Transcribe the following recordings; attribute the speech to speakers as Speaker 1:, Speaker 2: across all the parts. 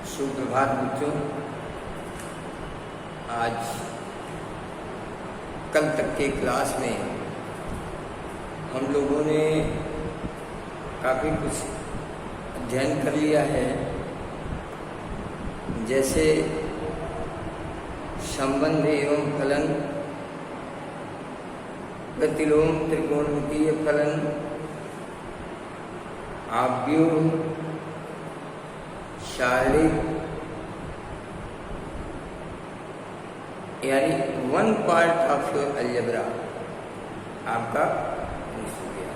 Speaker 1: सुप्रभात बच्चों। आज कल तक के क्लास में हम लोगों ने काफ़ी कुछ अध्ययन कर लिया है, जैसे संबंध एवं फलन, प्रतिलोम त्रिकोणमितीय फलन, आव्यूह, शारीरिक यानी one part of your algebra आपका फिनिश हो गया।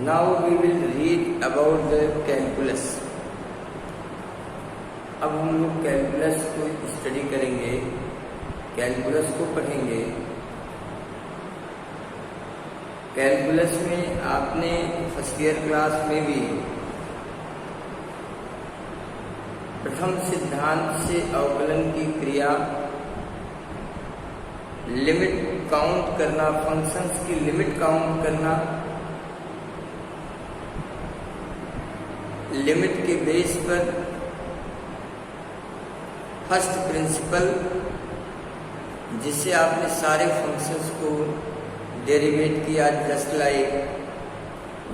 Speaker 1: Now we will read about the calculus. अब हम लोग कैलकुलस को स्टडी करेंगे, कैलकुलस को पढ़ेंगे। कैलकुलस में आपने फर्स्ट ईयर क्लास में भी प्रथम सिद्धांत से अवकलन की क्रिया, लिमिट काउंट करना, फंक्शंस की लिमिट काउंट करना, लिमिट के बेस पर फर्स्ट प्रिंसिपल जिससे आपने सारे फंक्शंस को डेरिवेट किया, जस्ट लाइक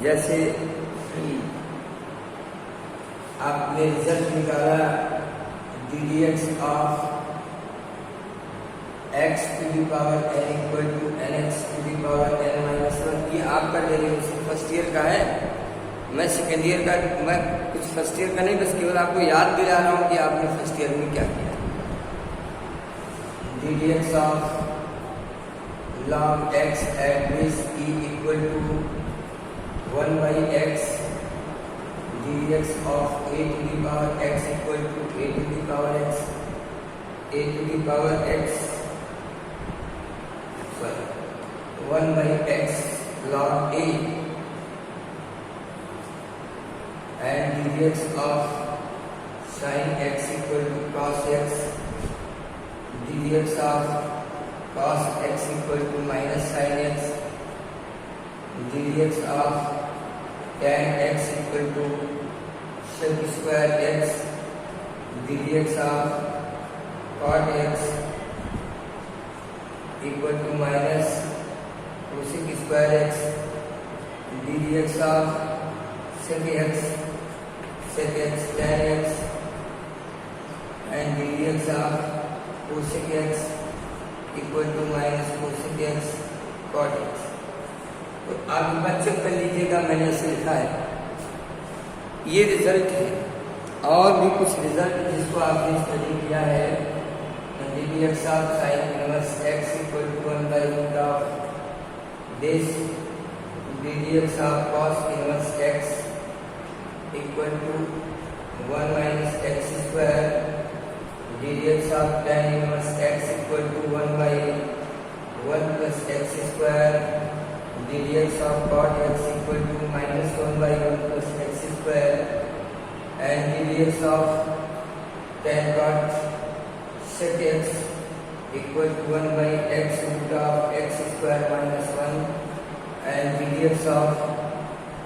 Speaker 1: जैसे आपने रिजल्ट निकाला ddx of x to the power n equal to nx to the power n minus 1, ये आपका डेरिवेशन फर्स्ट ईयर का है। मैं सेकेंड ईयर का, मैं कुछ फर्स्ट ईयर का नहीं, बस केवल आपको याद दिला रहा हूँ कि आपने फर्स्ट ईयर में क्या किया। ddx of log x at which e equal to 1 by x, dx of a to the power x equal to a to the power x, a to the power x, sorry, 1 by x log a, and dx of sin x equal to cos x, dx of cos x equal to minus sin x, dx of tan x equal to sec square x, dx of cot x equal to minus cosec square x, dx of sec x tan x, and dx of cosec x equal to minus cosec x cot x। तो आप एक बार check कर लीजिएगा, मैंने ऐसे लिखा है, ये रिजल्ट है। और भी कुछ रिजल्ट जिसको आपने स्टडी किया है, dx of sin inverse x equal to 1 by root of this, dx of cos inverse x equal to 1 minus x square, dx of tan inverse x equal to 1 by 1 plus x square, dx of cot x equal to minus 1 by 1 plus x square, and dx of tan cot sec x equal to 1 by x root of x square minus 1, and dx of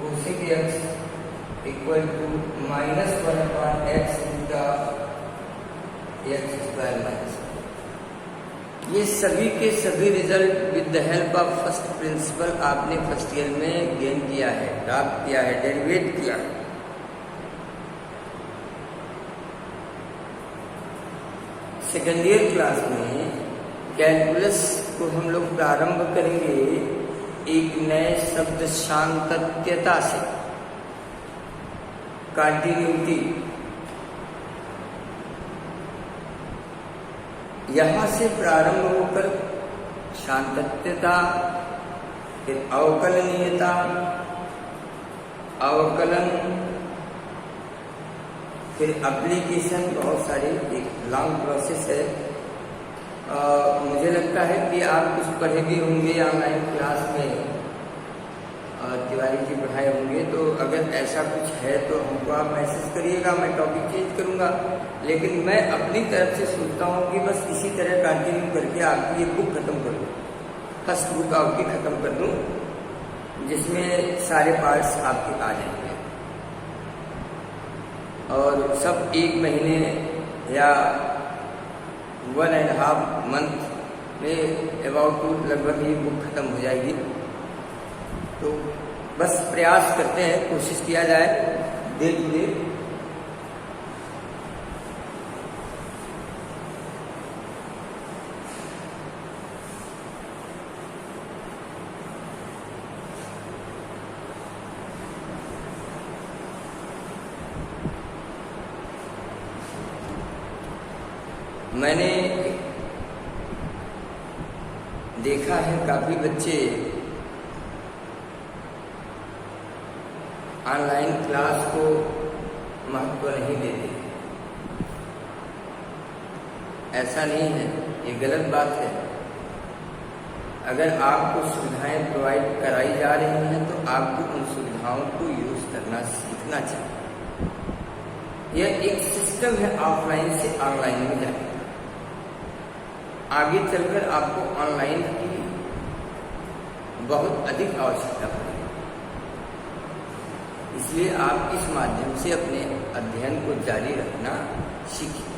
Speaker 1: cosec x equal to minus 1 upon x root of x square minus. ये सभी के सभी result with the help of first principle आपने first year में gain किया है, प्राप्त किया है, डेरिवेट किया है। सेकेंड ईयर क्लास में कैलकुलस को हम लोग प्रारंभ करेंगे एक नए शब्द सातत्यता से, कंटिन्यूटी। यहाँ से प्रारंभ होकर सातत्यता, फिर अवकलनीयता, अवकलन, फिर एप्लीकेशन, बहुत सारी एक लॉन्ग प्रोसेस है। मुझे लगता है कि आप कुछ पढ़े भी होंगे ऑनलाइन क्लास में, तिवारी की पढ़ाई होंगे, तो अगर ऐसा कुछ है तो हमको आप मैसेज करिएगा, मैं टॉपिक चेंज करूँगा। लेकिन मैं अपनी तरफ से सोचता हूँ कि बस इसी तरह कंटिन्यू करके आपकी ये बुक खत्म कर दूँ, फर्स्ट बुक आपकी खत्म कर दूँ, जिसमें सारे पार्ट्स आपके आ जाएंगे। और सब 1 महीने या 1.5 मंथ में अबाउट लगभग ये बुक खत्म हो जाएगी। तो बस प्रयास करते हैं, कोशिश किया जाए डे टू डे। मैंने देखा है काफी बच्चे ऑनलाइन क्लास को महत्व नहीं देते। ऐसा नहीं है, ये गलत बात है। अगर आपको सुविधाएं प्रोवाइड कराई जा रही हैं तो आपको उन सुविधाओं को यूज करना सीखना चाहिए। यह एक सिस्टम है ऑफलाइन से ऑनलाइन में जाने। आगे चलकर आपको ऑनलाइन की बहुत अधिक आवश्यकता पड़ेगी, इसलिए आप इस माध्यम से अपने अध्ययन को जारी रखना सीखिए।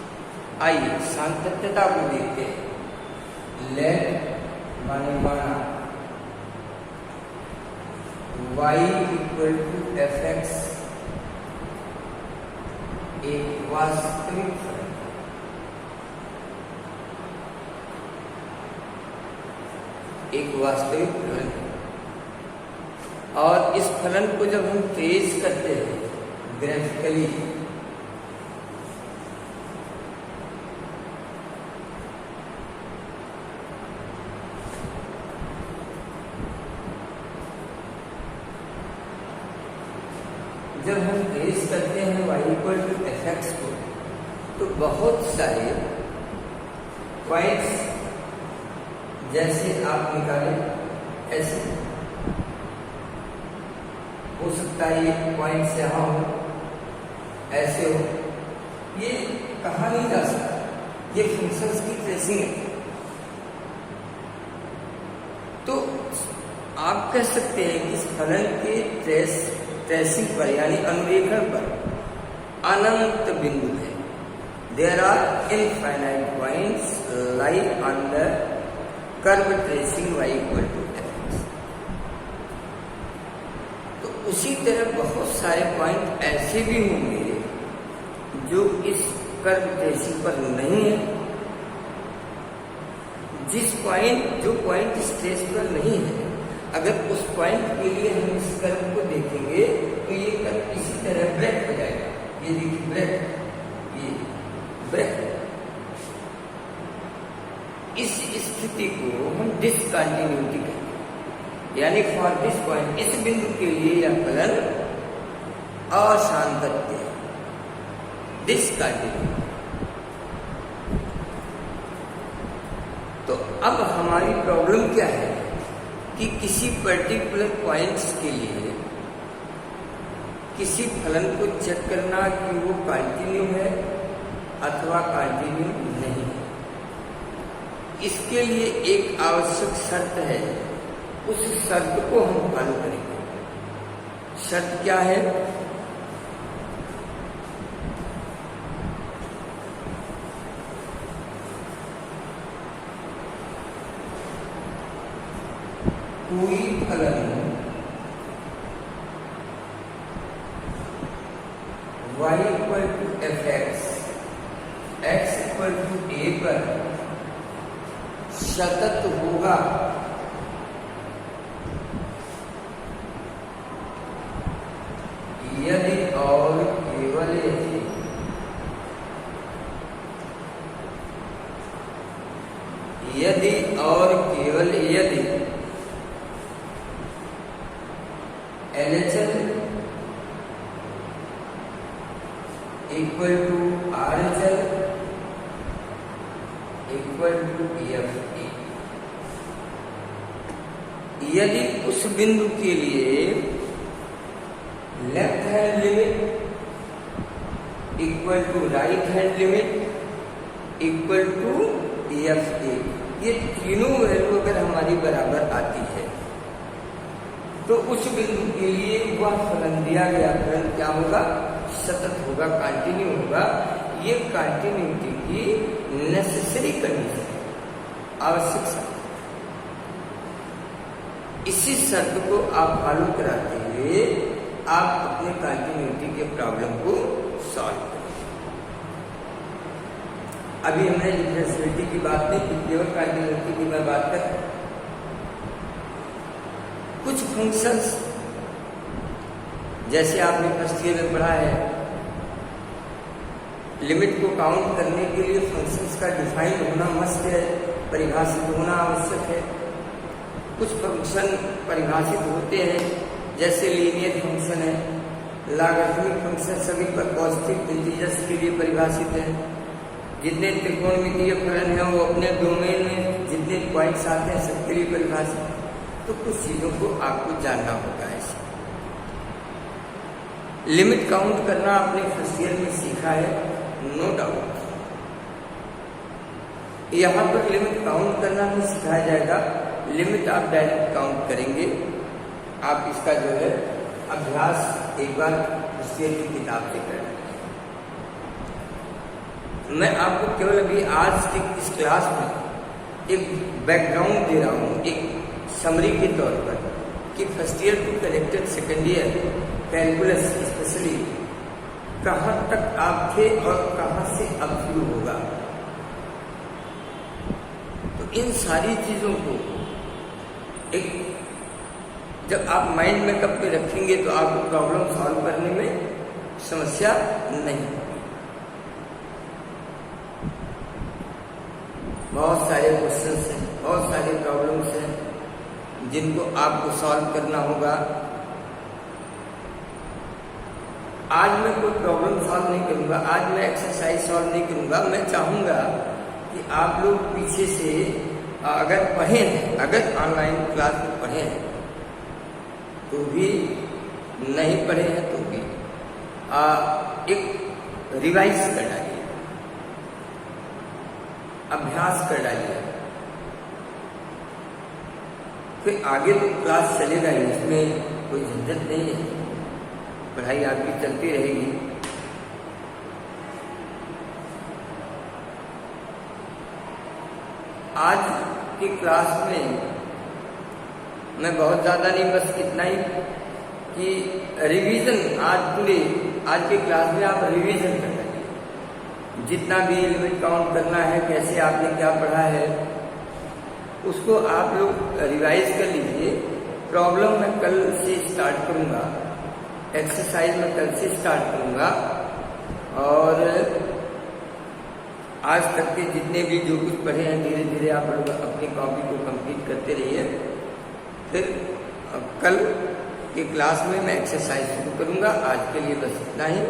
Speaker 1: आइए सातत्यता को देखते हैं। लेट माने माना y equal to f x एक वास्तविक फलन, एक वास्तविक फलन है। और इस फलन को जब हम ट्रेस करते हैं ग्राफिकली, जब हम ट्रेस करते हैं y equal to f x को, तो बहुत सारे पॉइंट्स जैसे आप निकालें ऐसे हो सकता है, ये पॉइंट्स यहाँ हो, ऐसे हो, ये कहा नहीं जा सकता। ये फंक्शंस की ट्रेसिंग है। तो आप कह सकते हैं कि इस फलन के ट्रेसिंग पर यानी अनुरेखण पर अनंत बिंदु है। There are infinite points lie on the curve tracing y equal to f. तो उसी तरह बहुत सारे पॉइंट ऐसे भी होंगे जो इस कर्व ट्रेसिंग पर नहीं है। जो पॉइंट इस ट्रेस पर नहीं है, अगर उस पॉइंट के लिए हम इस कर्व को देखेंगे तो ये कर्व इसी तरह ब्रेक हो जाएगा। ये देखिए ब्रेक, ये ब्रेक। इस स्थिति को हम डिसकंटिन्यूटी कहते हैं, यानी फॉर दिस पॉइंट, इस बिंदु के लिए यह फलन असांतत्य है, डिसकंटिन्यूटी। तो अब हमारी प्रॉब्लम क्या है कि किसी पर्टिकुलर पॉइंट्स के लिए किसी फलन को चेक करना कि वो कंटिन्यू है अथवा कंटिन्यू नहीं है। इसके लिए एक आवश्यक शर्त है, उस शर्त को हम फॉलो करेंगे। शर्त क्या है? कोई फलन y equal to f x, x equal to a पर सतत होगा यदि और केवल यदि और केवल यदि LHS equal to RHS equal to EFE। यदि उस बिंदु के लिए left hand limit equal to right hand limit equal to EFE, ये तीनों वैल्यू अगर हमारी बराबर आती है तो उस बिंदु के लिए वह फलन दिया गया फलन क्या होगा? सतत होगा, कंटिन्यू होगा, ये कंटिन्यूटी की नेसेसरी कंडीशन, आवश्यक शर्त। इसी शर्त को आप फॉलो कराते हुए आप अपने कंटिन्यूटी के प्रॉब्लम को सॉल्व करें। अभी हमने डिफरेंशियलिटी की बात नहीं की, केवल कंटिन्यूटी की मैं बात कर। कुछ फंक्शंस जैसे आपने फर्स्ट ईयर में पढ़ा है, लिमिट को काउंट करने के लिए फंक्शंस का डिफाइन होना मस्ट है, परिभाषित होना आवश्यक है। कुछ फंक्शन परिभाषित होते हैं, जैसे लीनियर फंक्शन है, लॉगरिथमिक फंक्शन सभी पर पॉजिटिव इंटीजर्स के लिए परिभाषित है। जितने त्रिकोणमितीय फलन है वो अपने डोमेन में जितने पॉइंट्स आते हैं सबके लिए परिभाषित है। तो कुछ चीजों को आपको जानना होगा। ऐसे लिमिट काउंट करना आपने फर्स्ट ईयर में सीखा है, नो डाउट। यहाँ पर लिमिट काउंट करना नहीं सिखाया जाएगा, लिमिट आप डायरेक्ट काउंट करेंगे। आप इसका जो है अभ्यास एक बार फर्स्ट ईयर की किताब से करें। मैं आपको केवल अभी आज की इस क्लास में एक बैकग्राउंड दे रहा हूँ, एक समरी के तौर पर, कि first year to connected second year calculus specially कहाँ तक आप थे और कहाँ से अब शुरू होगा। तो इन सारी चीजों को एक जब आप माइंड में कब पे रखेंगे तो आपको प्रॉब्लम सॉल्व करने में समस्या नहीं। बहुत सारे क्वेश्चंस हैं, बहुत सारे प्रॉब्लम्स हैं जिनको आपको सॉल्व करना होगा। आज मैं कोई प्रॉब्लम सॉल्व नहीं करूंगा, आज मैं एक्सरसाइज सॉल्व नहीं करूंगा। मैं चाहूंगा कि आप लोग पीछे से अगर पढ़े हैं, अगर ऑनलाइन क्लास में पढ़े हैं तो भी, नहीं पढ़े हैं तो भी एक रिवाइज कर डालिए, अभ्यास कर डालिए। फिर आगे तो क्लास चलेगा ही, इसमें कोई झंझट नहीं है, पढ़ाई आपकी चलती रहेगी। आज की क्लास में मैं बहुत ज़्यादा नहीं, बस इतना ही कि रिवीजन आज की क्लास में आप रिवीजन कर लेंगे। जितना भी लिमिट काउंट करना है, कैसे आपने क्या पढ़ा है, उसको आप लोग रिवाइज कर लीजिए। प्रॉब्लम मैं कल से स्टार्ट करूँगा, एक्सरसाइज में कल से स्टार्ट करूँगा, और आज तक के जितने भी जो कुछ पढ़े हैं धीरे धीरे आप लोग अपनी कॉपी को कंप्लीट करते रहिए। फिर कल की क्लास में मैं एक्सरसाइज शुरू करूँगा। आज के लिए बस इतना ही।